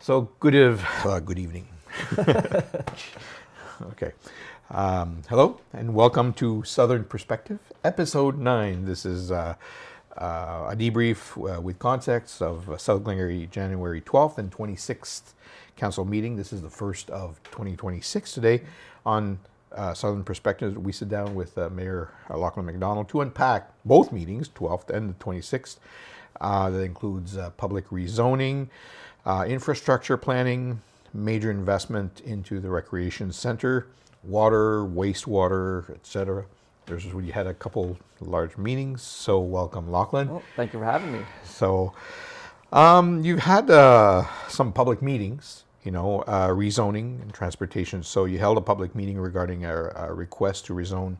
So good evening. Okay. Hello and welcome to Southern Perspective, Episode 9. This is a debrief with context of South Glengarry January 12th and 26th Council meeting. This is the first of 2026 today. On Southern Perspective, we sit down with Mayor Lachlan MacDonald to unpack both meetings, 12th and the 26th. That includes public rezoning, infrastructure planning, major investment into the recreation center, water, wastewater, etc. We had a couple large meetings, so welcome, Lachlan. Well, thank you for having me. So you've had some public meetings, rezoning and transportation. So you held a public meeting regarding a request to rezone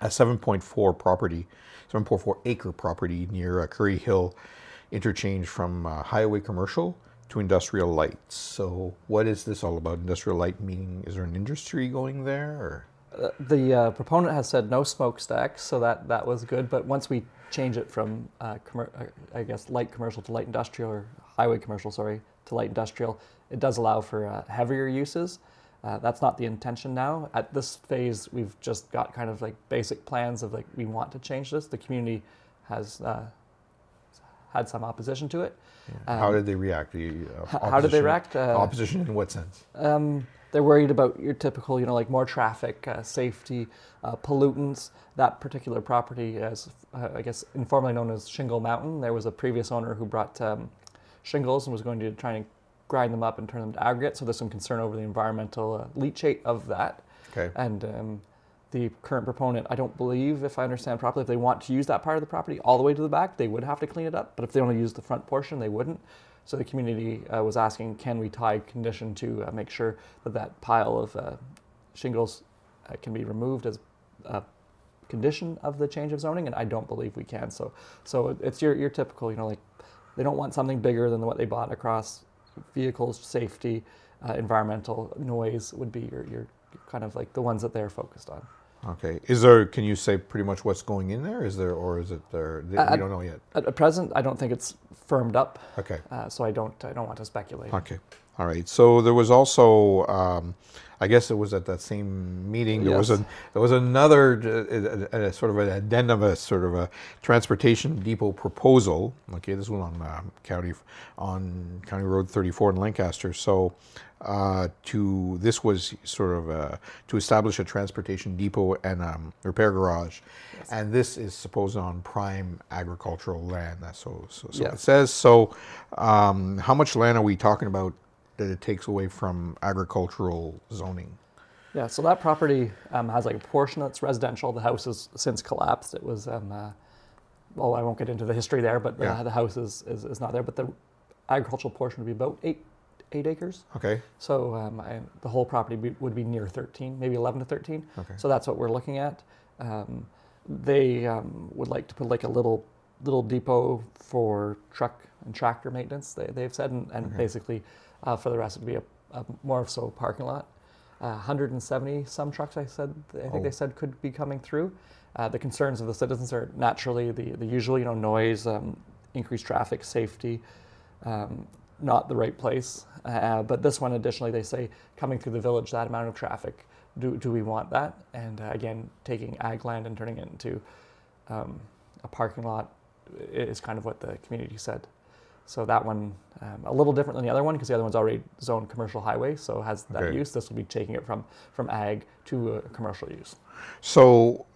a 7.4 acre property near Curry Hill interchange from highway commercial to industrial light. So what is this all about? Industrial light meaning, is there an industry going there? Or? The proponent has said no smokestacks, so that was good. But once we change it from, light commercial to light industrial, or highway commercial, to light industrial, it does allow for heavier uses. That's not the intention now. At this phase, we've just got kind of like basic plans of like, we want to change this. The community has had some opposition to it. Yeah. How did they react? How did they react? Opposition in what sense? They're worried about your typical, like more traffic, safety, pollutants. That particular property is, informally known as Shingle Mountain. There was a previous owner who brought shingles and was going to try and grind them up and turn them to aggregate. So there's some concern over the environmental leachate of that. Okay. And the current proponent, I don't believe, if I understand properly, if they want to use that part of the property all the way to the back, they would have to clean it up. But if they only use the front portion, they wouldn't. So the community was asking, can we tie condition to make sure that pile of shingles can be removed as a condition of the change of zoning? And I don't believe we can. So it's your typical, like they don't want something bigger than what they bought across vehicles, safety, environmental, noise would be your kind of like the ones that they're focused on. Okay. Can you say pretty much what's going in there? We don't know yet. At present, I don't think it's firmed up. Okay. So I don't want to speculate. Okay. All right. So there was also, I guess it was at that same meeting, there was another sort of an addendum, a sort of a transportation depot proposal. Okay, this one on County Road 34 in Lancaster. So this was sort of to establish a transportation depot and repair garage. Yes. And this is supposed on prime agricultural land. So yes. It says. So how much land are we talking about that it takes away from agricultural zoning? Yeah, so that property has like a portion that's residential. The house has since collapsed. It was, I won't get into the history there, but the house is not there. But the agricultural portion would be about 8 acres. Okay. So the whole property would be near 13, maybe 11 to 13. Okay. So that's what we're looking at. They would like to put like a little depot for truck and tractor maintenance, they've said, and okay. Basically for the rest it would be a more so parking lot. 170 some trucks, I think they said could be coming through. The concerns of the citizens are naturally the usual, noise, increased traffic, safety, not the right place. But this one, additionally, they say coming through the village, that amount of traffic, do we want that? And again, taking ag land and turning it into a parking lot is kind of what the community said. So that one, a little different than the other one, because the other one's already zoned commercial highway, so has that use. This will be taking it from ag to commercial use. So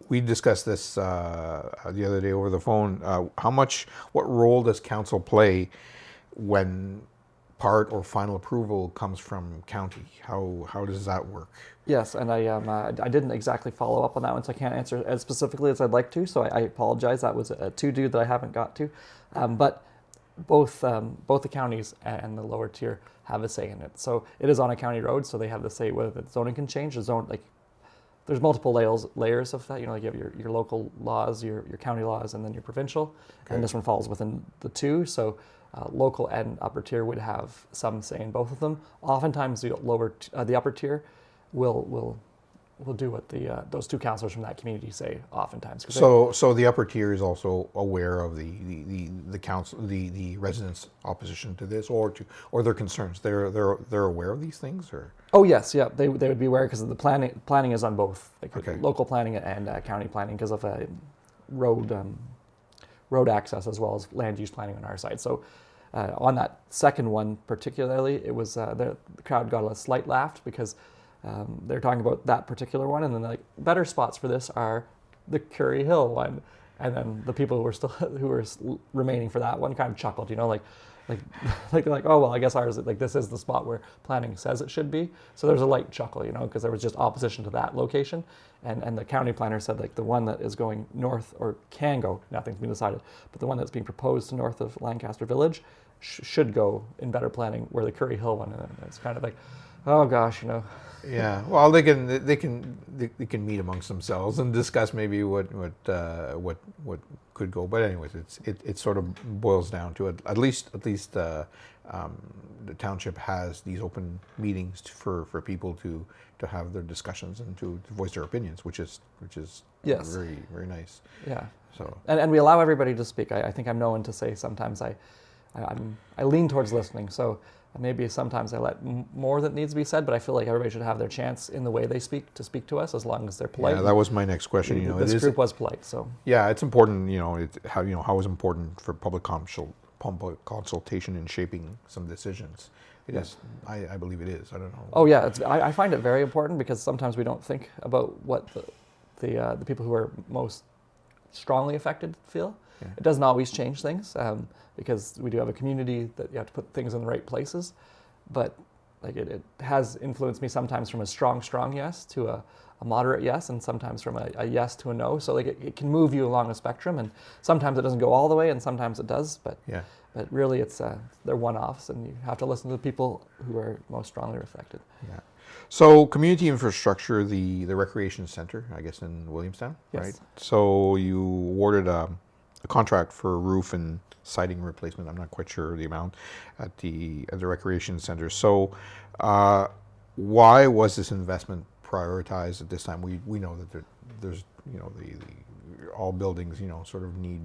we discussed this the other day over the phone. What role does council play when part or final approval comes from county? How does that work? Yes, and I didn't exactly follow up on that one, so I can't answer as specifically as I'd like to. So I apologize. That was a to-do that I haven't got to. But both the counties and the lower tier have a say in it. So it is on a county road, so they have the say whether the zoning can change. The zone, like, there's multiple layers of that. Like you have your local laws, your county laws, and then your provincial. Okay. And this one falls within the two. So local and upper tier would have some say in both of them. Oftentimes the upper tier will will do what those two councillors from that community say oftentimes. So the upper tier is also aware of the council, the residents' opposition to this, or their concerns. They're aware of these things, or. Oh yes, yeah, they would be aware because the planning is on both, like Okay. local planning and county planning because of road access as well as land use planning on our side. So on that second one particularly, it was the crowd got a slight laugh because they're talking about that particular one, and then like better spots for this are the Curry Hill one, and then the people who were remaining for that one kind of chuckled, like they're like, oh well, I guess ours, like this is the spot where planning says it should be. So there's a light chuckle, because there was just opposition to that location, and the county planner said like the one that is going north or can go, nothing's been decided, but the one that's being proposed to north of Lancaster Village should go in better planning, where the Curry Hill one, and it's kind of like, oh gosh, Yeah, well, they can meet amongst themselves and discuss maybe what could go. But anyways, it sort of boils down to at least the township has these open meetings for people to have their discussions and to voice their opinions, which is yes. very, very nice. Yeah. So and we allow everybody to speak. I think I'm known to say sometimes I lean towards listening. So. Maybe sometimes I let more that needs to be said, but I feel like everybody should have their chance in the way they speak to us, as long as they're polite. Yeah, that was my next question. This group was polite, so. Yeah, it's important. How is important for public consultation in shaping some decisions. It is. I believe it is. I don't know. Oh yeah, I find it very important because sometimes we don't think about what the people who are most strongly affected feel. Yeah. It doesn't always change things because we do have a community that you have to put things in the right places, but like it has influenced me sometimes from a strong yes to a moderate yes, and sometimes from a yes to a no. So like it can move you along a spectrum, and sometimes it doesn't go all the way, and sometimes it does. But yeah. But really, they're one-offs, and you have to listen to the people who are most strongly affected. Yeah. So community infrastructure, the recreation center, I guess in Williamstown, yes. right? So you awarded a contract for roof and siding replacement. I'm not quite sure the amount at the recreation center. So why was this investment prioritized at this time? We know that there's all buildings sort of need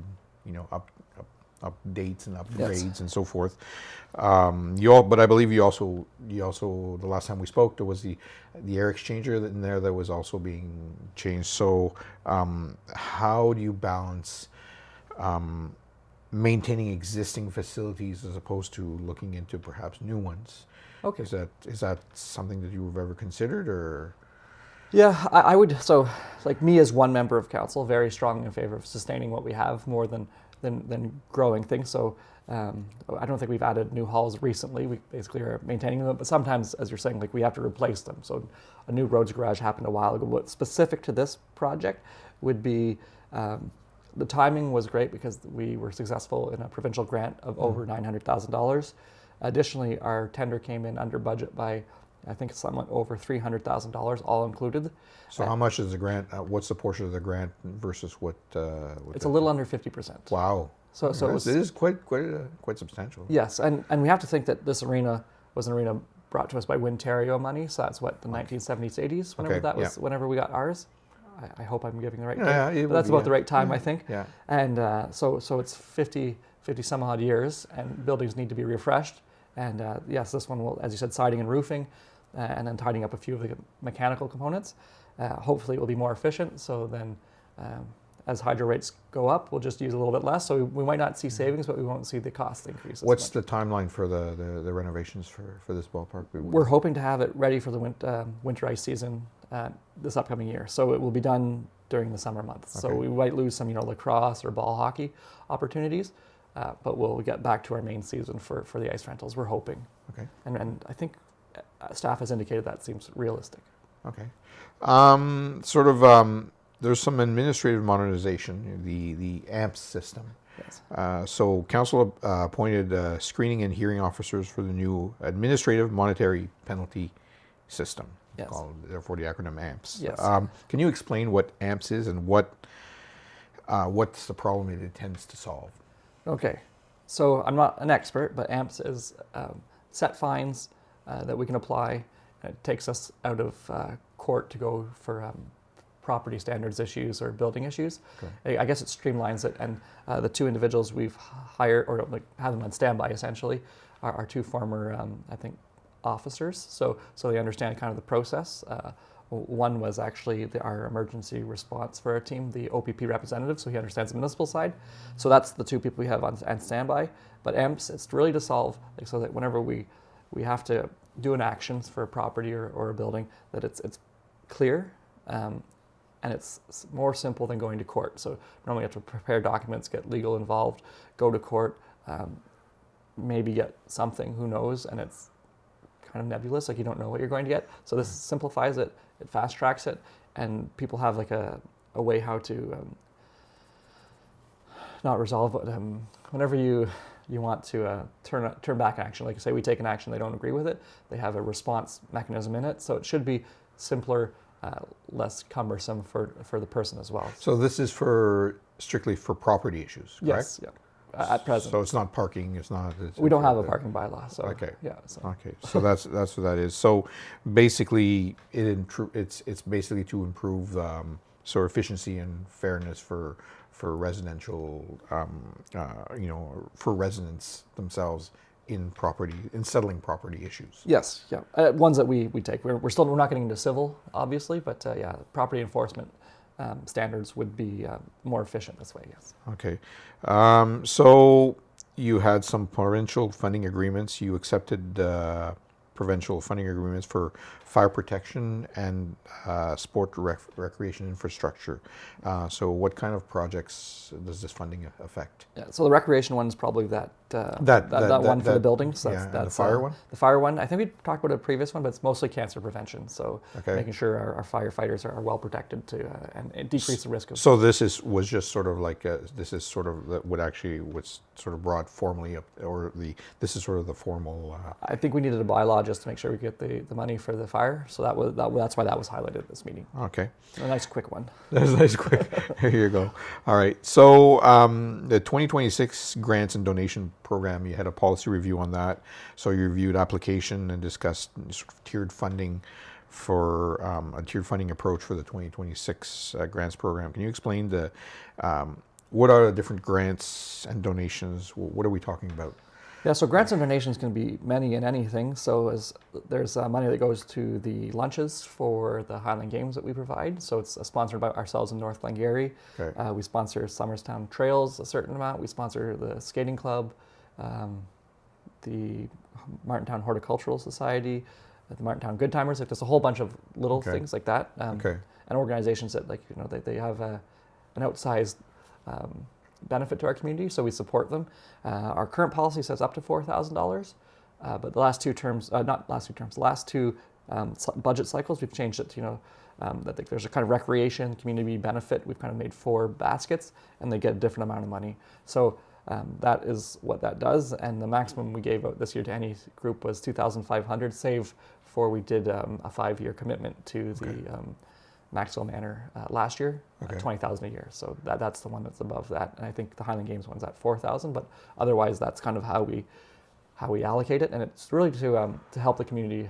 updates and upgrades, yes. and so forth. But I believe you also the last time we spoke, there was the air exchanger in there that was also being changed. So how do you balance maintaining existing facilities as opposed to looking into perhaps new ones? Okay. Is that something that you've ever considered, or? Yeah, I would. So, like me as one member of council, very strongly in favor of sustaining what we have more than growing things. So I don't think we've added new halls recently. We basically are maintaining them, but sometimes, as you're saying, like we have to replace them. So a new roads garage happened a while ago. What's specific to this project would be the timing was great because we were successful in a provincial grant of over $900,000. Additionally, our tender came in under budget by, I think it's somewhat over $300,000, all included. So how much is the grant? What's the portion of the grant versus what? It's a little under 50%. Wow. So it is quite substantial. Yes, and we have to think that this arena was an arena brought to us by Winterio money. So that's what, the 1970s, 80s, whenever that was, whenever we got ours. I hope I'm giving the right time. Yeah, but that's about the right time, I think. Yeah. And so it's 50 some odd years, and buildings need to be refreshed. And yes, this one will, as you said, siding and roofing, and then tidying up a few of the mechanical components. Hopefully it will be more efficient, so then as hydro rates go up, we'll just use a little bit less. So we might not see savings, but we won't see the cost increase. What's the timeline for the renovations for this ballpark? We're hoping to have it ready for the winter ice season this upcoming year. So it will be done during the summer months. Okay. So we might lose some lacrosse or ball hockey opportunities, but we'll get back to our main season for the ice rentals, we're hoping. Okay. And I think staff has indicated that seems realistic. Okay. There's some administrative modernization, the AMPS system. Yes. So council appointed screening and hearing officers for the new administrative monetary penalty system. Yes. Called, therefore, the acronym AMPS. Yes. Can you explain what AMPS is and what's the problem it intends to solve? Okay. So I'm not an expert, but AMPS is set fines that we can apply, it takes us out of court to go for property standards issues or building issues. Okay. I guess it streamlines it, and the two individuals we've hired, or like have them on standby essentially, are two former, I think, officers. So they understand kind of the process. One was actually our emergency response for our team, the OPP representative, so he understands the municipal side. So that's the two people we have on standby. But EMPS, it's really to solve, like, so that whenever we have to do an action for a property or a building, that it's clear, and it's more simple than going to court. So normally you have to prepare documents, get legal involved, go to court, maybe get something, who knows, and it's kind of nebulous, like you don't know what you're going to get. So this simplifies it, it fast tracks it, and people have like a way how to not resolve, but whenever you want to turn back action, like say we take an action, they don't agree with it, they have a response mechanism in it. So it should be simpler, less cumbersome for the person as well. So this is strictly for property issues, correct? Yes, yeah. At present. So it's not parking. We don't have a parking bylaw. So okay. Yeah. So. Okay. So that's what that is. So basically, it's basically to improve sort of efficiency and fairness for residential, for residents themselves in settling property issues. Yes. Yeah. Ones that we take. We're not getting into civil, obviously, but yeah, property enforcement standards would be more efficient this way, yes. Okay. So you had some provincial funding agreements. You accepted provincial funding agreements for fire protection and sport recreation infrastructure. So what kind of projects does this funding affect? Yeah, so the recreation one is probably that one for the buildings. That's the fire one? The fire one, I think we talked about a previous one, but it's mostly cancer prevention. So making sure our firefighters are well protected and decrease the risk of. So this was just sort of like this is sort of what's sort of brought formally up, or this is sort of the formal. I think we needed a bylaw just to make sure we get the money for the fire. So that's why that was highlighted at this meeting. Okay. A nice quick one. That's a nice quick. Here you go. All right. So the 2026 grants and donation program, you had a policy review on that. So you reviewed application and discussed sort of tiered funding for a tiered funding approach for the 2026 grants program. Can you explain what are the different grants and donations? What are we talking about? Yeah, so grants and donations can be many and anything. So there's money that goes to the lunches for the Highland Games that we provide. So it's sponsored by ourselves in North Glengarry. Okay. We sponsor Somerstown Trails a certain amount. We sponsor the skating club, the Martintown Horticultural Society, the Martintown Good Timers. Like there's a whole bunch of little things like that. And organizations that they have an outsized benefit to our community, so we support them. Our current policy says up to $4,000, but the last two budget cycles, we've changed it to, that there's a kind of recreation, community benefit. We've kind of made 4 baskets, and they get a different amount of money. So that is what that does, and the maximum we gave out this year to any group was $2,500, save for we did a 5-year commitment to the Maxwell Manor last year, $20,000 a year. So that's the one that's above that, and I think the Highland Games one's at $4,000. But otherwise, that's kind of how we allocate it, and it's really to help the community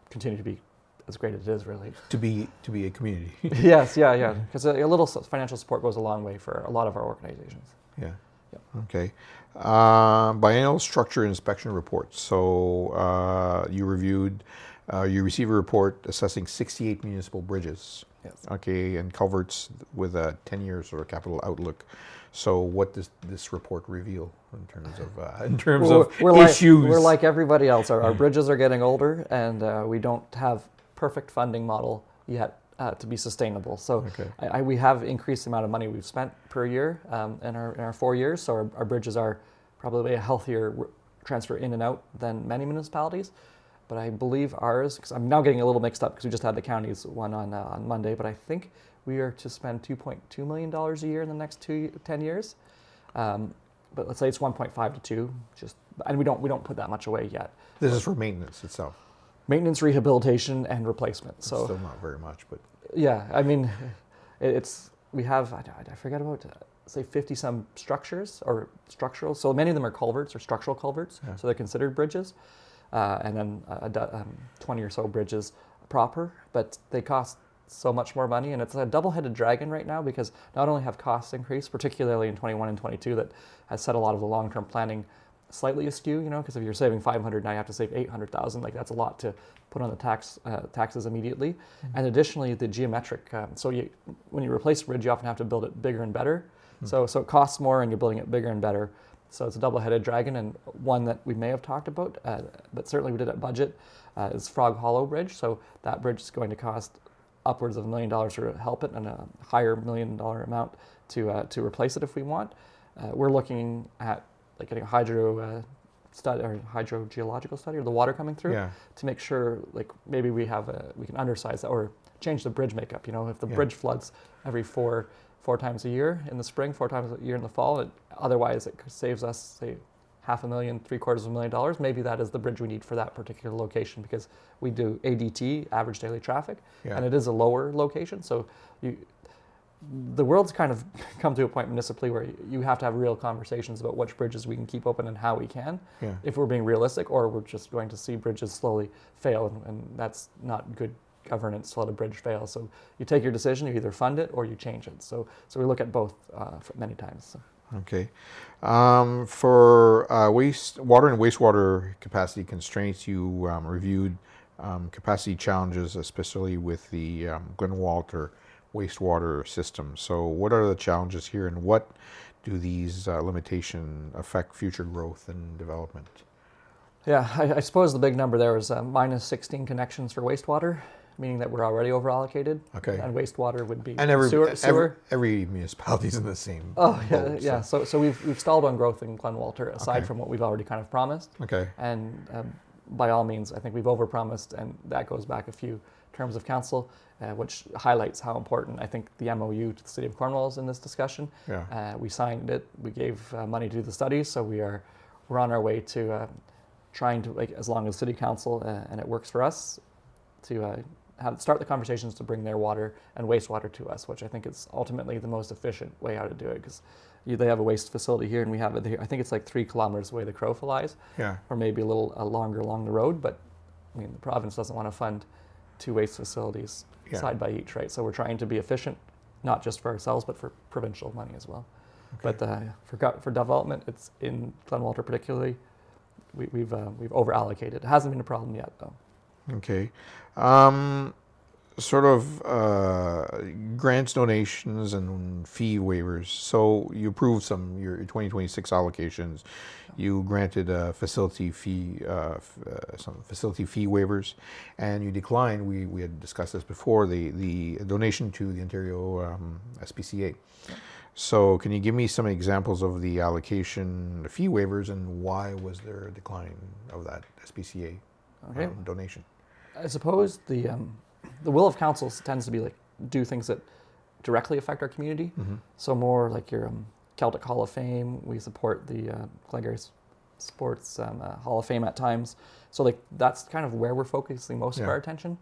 continue to be as great as it is, really. To be a community. Yes, yeah, because a little financial support goes a long way for a lot of our organizations. Yeah. Yep. Okay. Biennial Structure Inspection Report. So you received a report assessing 68 municipal bridges. Yes. Okay, and culverts with a 10-year sort of capital outlook. So what does this report reveal in terms of issues? We're like everybody else. Our bridges are getting older, and we don't have perfect funding model yet to be sustainable. So we have increased the amount of money we've spent per year in our 4 years. So our bridges are probably a healthier transfer in and out than many municipalities. But I believe ours, because I'm now getting a little mixed up because we just had the county's one on Monday, but I think we are to spend $2.2 million a year in the next 10 years. But let's say it's 1.5 to 2, and we don't put that much away yet. This is for maintenance itself. Maintenance, rehabilitation, and replacement. So still not very much, but yeah, I mean, we have I forget about say 50 some structures or structural. So many of them are culverts or structural culverts. Yeah. So they're considered bridges. and then 20 or so bridges proper, but they cost so much more money, and it's a double-headed dragon right now because not only have costs increased, particularly in 21 and 22, that has set a lot of the long-term planning slightly askew, because if you're saving 500, now you have to save 800,000. Like, that's a lot to put on the taxes immediately. Mm-hmm. And additionally, the geometric. When you replace a bridge, you often have to build it bigger and better. Mm-hmm. So it costs more, and you're building it bigger and better. So it's a double-headed dragon, and one that we may have talked about, but certainly we did at budget, is Frog Hollow Bridge. So that bridge is going to cost upwards of $1 million to help it, and a higher $1 million amount to replace it if we want. We're looking at getting a hydrogeological study, or the water coming through, to make sure maybe we can undersize that or change the bridge makeup. If the bridge floods every four times a year in the spring, 4 times a year in the fall, otherwise it saves us, say, $500,000, $750,000. Maybe that is the bridge we need for that particular location, because we do ADT, average daily traffic, and it is a lower location. So the world's kind of come to a point municipally where you have to have real conversations about which bridges we can keep open and how we can, if we're being realistic, or we're just going to see bridges slowly fail, and that's not good governance to let a bridge fail. So you take your decision, you either fund it or you change it. So we look at both many times. So. Okay. For water and wastewater capacity constraints, you reviewed capacity challenges, especially with the Glenwater wastewater system. So what are the challenges here, and what do these limitations affect future growth and development? Yeah, I suppose the big number there is minus 16 connections for wastewater, meaning that we're already over allocated. Okay. And wastewater would be sewer. Every municipality is in the same boat, yeah. So we've stalled on growth in Glenwater, aside from what we've already kind of promised. Okay. And by all means, I think we've overpromised, and that goes back a few terms of council, which highlights how important I think the MOU to the City of Cornwall is in this discussion. Yeah. We signed it. We gave money to do the studies, so we're on our way to trying to, as long as City Council and it works for us, to start the conversations to bring their water and wastewater to us, which I think is ultimately the most efficient way how to do it, because they have a waste facility here and we have it here. I think it's 3 kilometers away the crow flies, or maybe a little longer along the road, but I mean, the province doesn't want to fund 2 waste facilities side by each, right? So we're trying to be efficient, not just for ourselves, but for provincial money as well. Okay. But for development, it's in Glenwater particularly, we've over allocated. It hasn't been a problem yet, though. Okay. Grants, donations, and fee waivers. So you approved your 2026 allocations. You granted facility fee some facility fee waivers, and you declined. We had discussed this before. The donation to the Ontario SPCA. So can you give me some examples of the allocation fee waivers, and why was there a decline of that SPCA donation? I suppose the will of councils tends to be do things that directly affect our community. Mm-hmm. So more like your Celtic Hall of Fame. We support the Glengarry Sports Hall of Fame at times. So that's kind of where we're focusing most of our attention.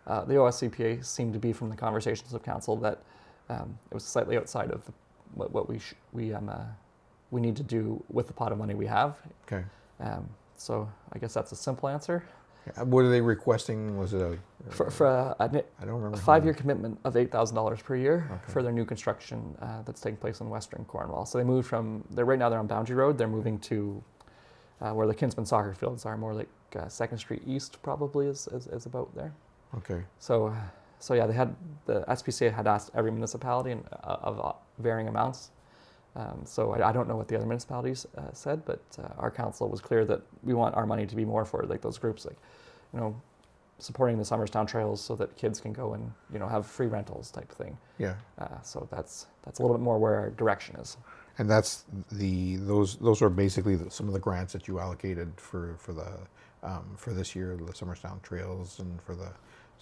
The OSCPA seemed to be, from the conversations of council, that it was slightly outside of what we need to do with the pot of money we have. Okay. So I guess that's a simple answer. What are they requesting? Was it I don't remember. A 5-year commitment of $8,000 per year for their new construction that's taking place in Western Cornwall. So they moved right now they're on Boundary Road. They're moving to where the Kinsman soccer fields are, more like 2nd Street East probably is about there. Okay. So yeah, the SPCA had asked every municipality of varying amounts. So I don't know what the other municipalities said, but our council was clear that we want our money to be more for those groups, supporting the Summerstown trails so that kids can go and have free rentals type of thing. Yeah. So that's a little bit more where our direction is. And that's those are basically some of the grants that you allocated for this year, the Summerstown trails, and for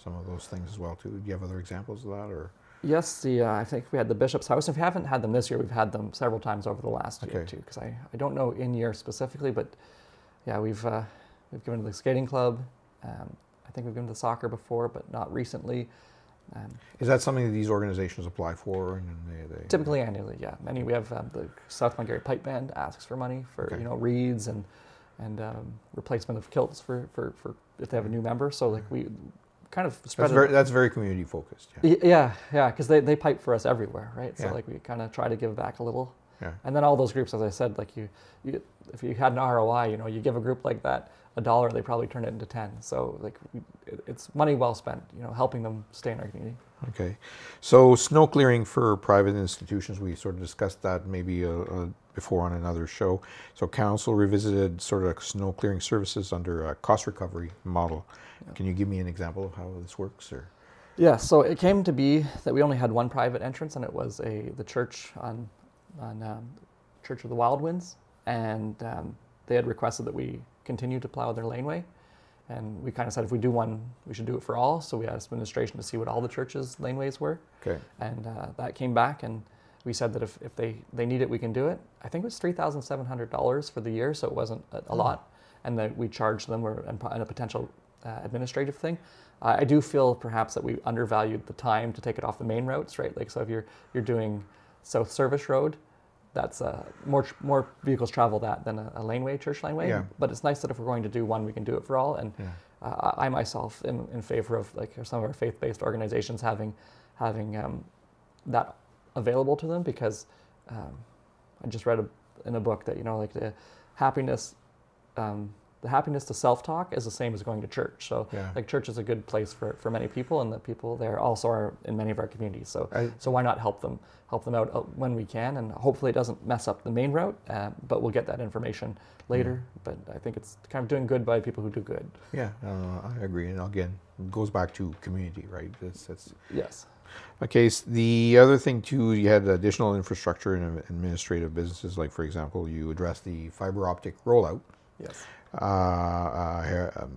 some of those things as well too. Do you have other examples of that, or? Yes, I think we had the Bishop's House. If we haven't had them this year, we've had them several times over the last year too. Because I don't know in year specifically, but yeah, we've given to the skating club. I think we've given to soccer before, but not recently. Is that something that these organizations apply for? And they typically annually, yeah. We have the South Glengarry Pipe Band asks for money for reeds and replacement of kilts for if they have a new member. So like we kind of spread it. That's very community focused. Yeah, because they pipe for us everywhere, right? So Yeah. like we kind of try to give back a little. Yeah. And then all those groups, as I said, like you if you had an ROI, you give a group like that $1, they probably turn it into 10. So like it's money well spent, helping them stay in our community. Okay, so snow clearing for private institutions, we sort of discussed that maybe before on another show. So council revisited sort of snow clearing services under a cost recovery model. Yeah. Can you give me an example of how this works? Or? Yeah, so it came to be that we only had one private entrance, and it was the church on Church of the Wild Winds, and they had requested that we continue to plow their laneway. And we kind of said if we do one, we should do it for all. So we asked administration to see what all the churches' laneways were. Okay. And that came back, and we said that if they need it, we can do it. I think it was $3,700 for the year, so it wasn't a lot. And that we charged them and a potential administrative thing. I do feel perhaps that we undervalued the time to take it off the main routes, right? Like so if you're doing South Service Road, that's more vehicles travel that than a laneway, church laneway. Yeah. But it's nice that if we're going to do one, we can do it for all. And I myself am in favor of like some of our faith-based organizations having that available to them, because I just read in a book that like the happiness to self-talk is the same as going to church. So like church is a good place for many people, and the people there also are in many of our communities. So so why not help them out when we can, and hopefully it doesn't mess up the main route, but we'll get that information later. But I think it's kind of doing good by people who do good. Yeah, I agree. And again, it goes back to community, right? That's yes. Okay, so the other thing too, you had additional infrastructure and administrative businesses, like for example, you addressed the fiber optic rollout. Yes.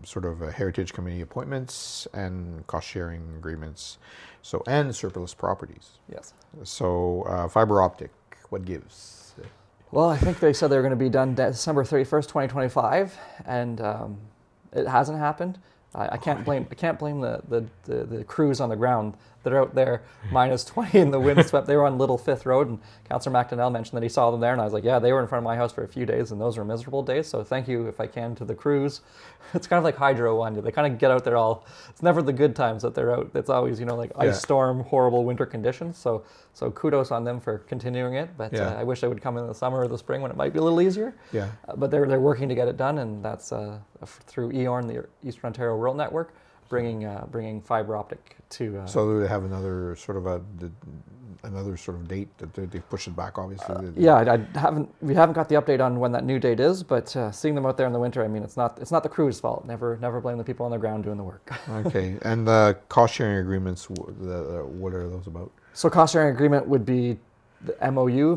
Sort of heritage committee appointments and cost sharing agreements, and surplus properties. Yes. So fiber optic, what gives? Well, I think they said they were going to be done December 31st, 2025, and it hasn't happened. I can't blame the crews on the ground that are out there minus 20 in the windswept. They were on Little Fifth Road, and Councillor MacDonald mentioned that he saw them there, and I was like, yeah, they were in front of my house for a few days, and those were miserable days. So thank you, if I can, to the crews. It's kind of like hydro one. They kind of get out there it's never the good times that they're out. It's always like ice storm, horrible winter conditions. So kudos on them for continuing it. But I wish they would come in the summer or the spring when it might be a little easier. Yeah. But they're working to get it done, and that's through EORN, the Eastern Ontario Rural Network, bringing fiber optic to. So do they have another sort of date that they push it back? Obviously. We haven't got the update on when that new date is, but seeing them out there in the winter, I mean, it's not the crew's fault. Never blame the people on the ground doing the work. Okay, and the cost sharing agreements, what are those about? So cost sharing agreement would be the MOU,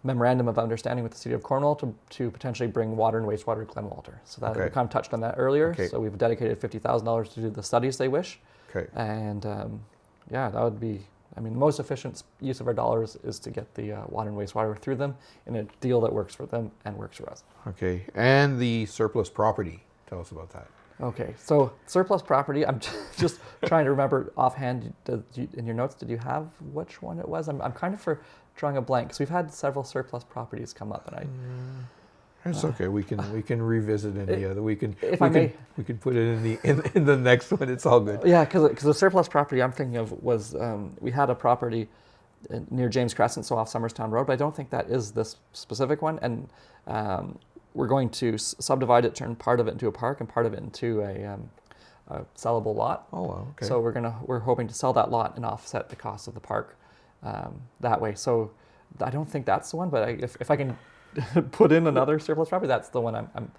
Memorandum of Understanding with the City of Cornwall to potentially bring water and wastewater to Glenwalter. So that we kind of touched on that earlier. Okay. So we've dedicated $50,000 to do the studies they wish. Okay. And that would be, the most efficient use of our dollars is to get the water and wastewater through them in a deal that works for them and works for us. Okay. And the surplus property. Tell us about that. Okay, so surplus property, I'm just trying to remember offhand, in your notes, did you have which one it was? I'm kind of drawing a blank, because we've had several surplus properties come up, and it's okay. We can revisit any other. We can put it in the next one. It's all good. Yeah, because the surplus property I'm thinking of was we had a property near James Crescent, so off Summerstown Road, but I don't think that is this specific one, and we're going to subdivide it, turn part of it into a park and part of it into a sellable lot. Oh, wow, okay. So we're hoping to sell that lot and offset the cost of the park that way. So I don't think that's the one, but if I can put in another surplus property, that's the one I'm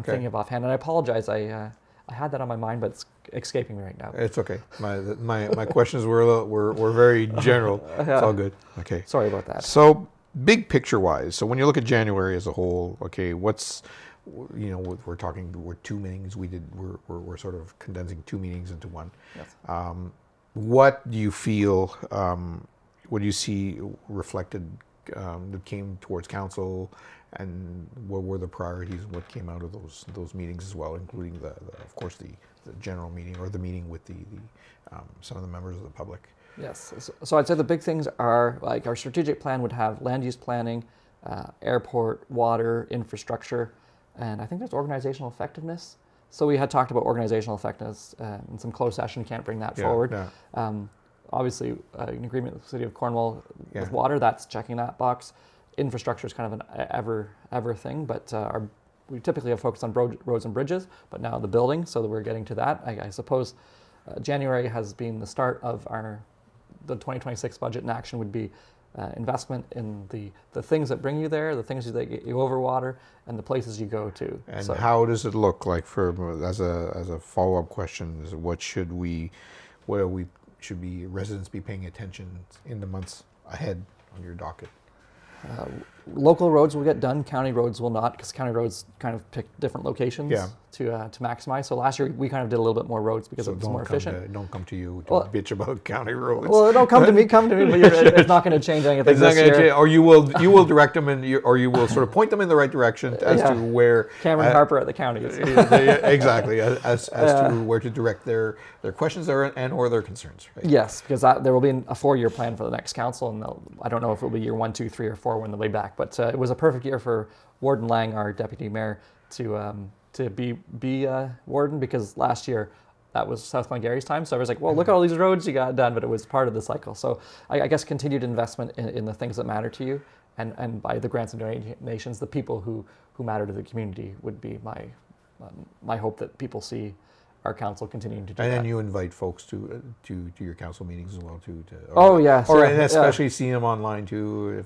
thinking of offhand. And I apologize, I had that on my mind, but it's escaping me right now. It's okay. My questions were very general. It's all good. Okay. Sorry about that. So, big picture wise, so when you look at January as a whole, okay, we're 2 meetings we're sort of condensing 2 meetings into one. Yes. What do you feel, what do you see reflected that came towards council, and what were the priorities, what came out of those meetings as well, including of course the general meeting, or the meeting with the some of the members of the public? Yes, so I'd say the big things are, like, our strategic plan would have land use planning, airport, water, infrastructure, and I think there's organizational effectiveness. So we had talked about organizational effectiveness in some closed session. Can't bring that forward. Yeah. Obviously, in agreement with the City of Cornwall Yeah. with water, that's checking that box. Infrastructure is kind of an ever thing, but we typically have focused on roads and bridges, but now the building, so that we're getting to that. I suppose January has been the start of the 2026 budget in action would be investment in the things that bring you there, the things that get you over water, and the places you go to. And so, how does it look like as a follow-up question? Should residents be paying attention in the months ahead on your docket? Local roads will get done, county roads will not, because county roads kind of pick different locations to maximize. So last year we kind of did a little bit more roads because it was more efficient. Don't come to you to bitch about county roads. Well, don't come to me, but it's not going to change anything It's not this going to year. change, or you will direct them or you will sort of point them in the right direction as to where Cameron Harper at the counties. exactly as to where to direct their questions or their concerns. Right? Yes, because there will be a 4-year plan for the next council, and I don't know if it will be year 1, 2, 3, or 4 when they'll be back. But it was a perfect year for Warden Lang, our deputy mayor, to be warden, because last year that was South Glengarry's time. So I was like, well, look at all these roads you got done, but it was part of the cycle. So I guess continued investment in the things that matter to you, and by the grants and donations, the people who matter to the community would be my hope that people see our council continuing to do that. And then you invite folks to your council meetings as well too. And especially see them online too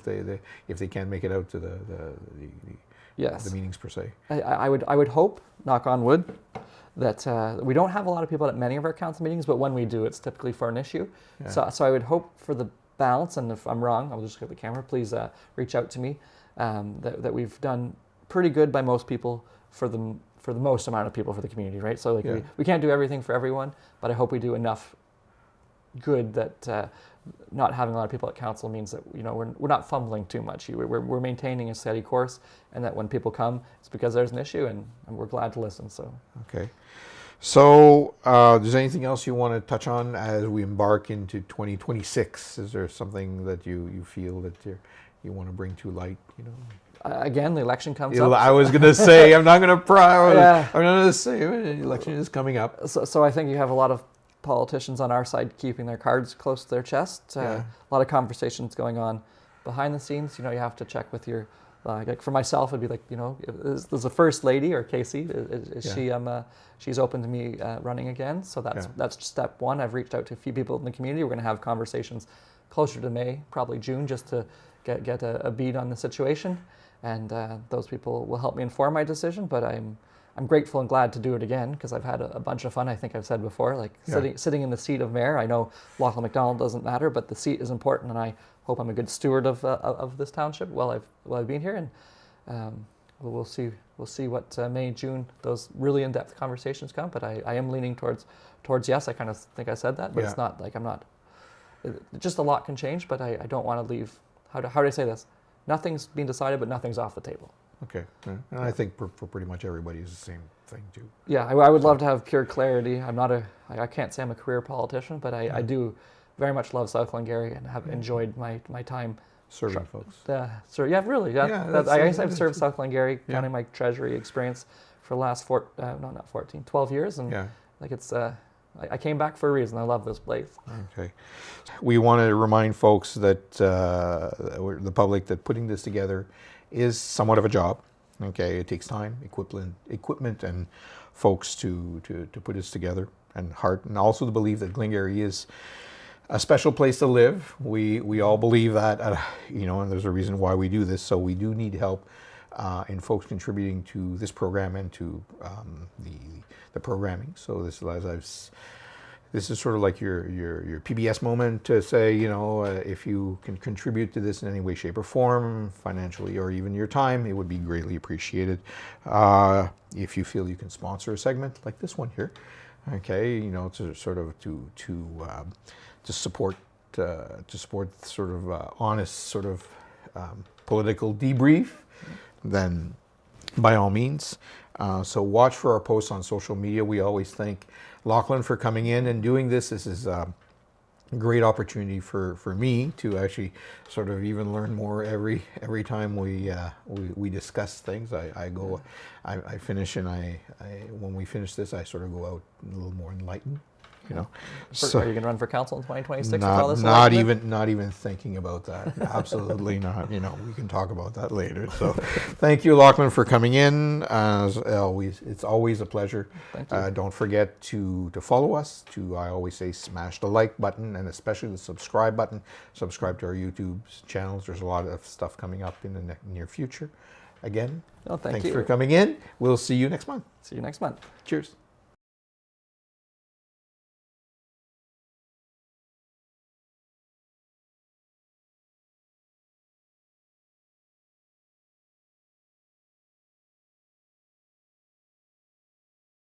if they can't make it out to the meetings per se. I would hope, knock on wood, that we don't have a lot of people at many of our council meetings, but when we do, it's typically for an issue. Yeah. So I would hope for the balance, and if I'm wrong, I'll just look at the camera. Please reach out to me. That we've done pretty good by most people for the most amount of people for the community, right? So we can't do everything for everyone, but I hope we do enough good that not having a lot of people at council means that we're not fumbling too much. We're maintaining a steady course, and that when people come, it's because there's an issue, and we're glad to listen. So okay. So, is there anything else you want to touch on as we embark into 2026? Is there something that you feel that you want to bring to light? Again, the election comes up. I was going to say, I'm not going to I'm going to say the election is coming up. So I think you have a lot of politicians on our side keeping their cards close to their chest. A lot of conversations going on behind the scenes. You have to check with your, like for myself, it'd be like, is the first lady, or Casey, is she, she's open to me running again. So that's step one. I've reached out to a few people in the community. We're going to have conversations closer to May, probably June, just to get a beat on the situation. And those people will help me inform my decision, but I'm grateful and glad to do it again, because I've had a bunch of fun. I think I've said before, sitting in the seat of mayor. I know Lachlan MacDonald doesn't matter, but the seat is important, and I hope I'm a good steward of this township while I've been here. And we'll see what May, June, those really in-depth conversations come. But I am leaning towards yes. I kind of think I said that, but it's not like I'm not. Just a lot can change, but I don't want to leave. How do I say this? Nothing's been decided, but nothing's off the table. Okay, and I think for pretty much everybody is the same thing too. Yeah, I would love to have pure clarity. I can't say I'm a career politician, but I do very much love South Glengarry and have enjoyed my time serving folks. Really. Yeah, I guess I've served South Glengarry, counting my treasury experience for the last 12 years, and it's. I came back for a reason. I love this place. Okay. We want to remind folks that the public that putting this together is somewhat of a job. Okay, it takes time, equipment, and folks to put this together, and heart, and also to believe that Glengarry is a special place to live. We all believe that, and there's a reason why we do this. So we do need help in folks contributing to this program and to the programming. So this is sort of like your PBS moment to say, if you can contribute to this in any way, shape, or form, financially or even your time, it would be greatly appreciated. If you feel you can sponsor a segment like this one here, okay, to sort of to support sort of honest sort of political debrief, then by all means. So watch for our posts on social media. We always thank Lachlan for coming in and doing this. This is great opportunity for me to actually sort of even learn more every time we discuss things. I finish, and I when we finish this, I sort of go out a little more enlightened. You know, Are you going to run for council in 2026 with all this? Not even thinking about that. Absolutely not. You know, we can talk about that later. So, thank you, Lachlan, for coming in. As always, it's always a pleasure. Thank you. Don't forget to follow us. I always say, smash the like button, and especially the subscribe button. Subscribe to our YouTube channels. There's a lot of stuff coming up in the near future. Again, thanks for coming in. We'll see you next month. See you next month. Cheers.